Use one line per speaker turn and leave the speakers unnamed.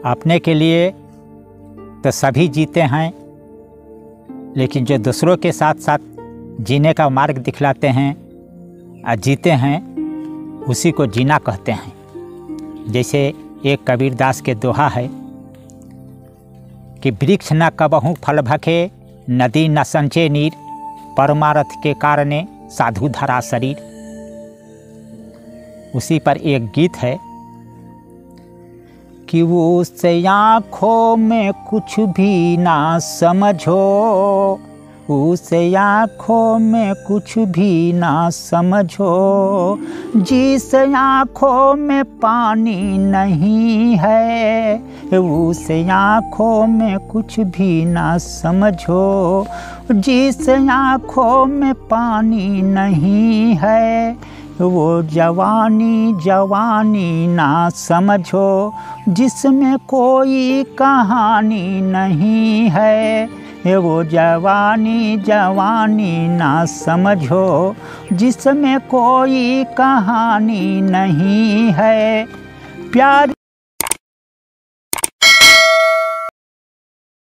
अपने के लिए तो सभी जीते हैं, लेकिन जो दूसरों के साथ साथ जीने का मार्ग दिखलाते हैं और जीते हैं, उसी को जीना कहते हैं। जैसे एक कबीरदास के दोहा है कि वृक्ष न कबहू फल भखे, नदी न संचे नीर, परमार्थ के कारणे साधु धरा शरीर। उसी पर एक गीत है कि उस आँखों में कुछ भी ना समझो, उस आँखों में कुछ भी ना समझो, जिस आँखों में पानी नहीं है, उस आँखों में कुछ भी ना समझो, जिस आँखों में पानी नहीं है, वो जवानी जवानी ना समझो, जिसमें कोई कहानी नहीं है, वो जवानी जवानी ना समझो, जिसमें कोई कहानी नहीं है। प्यार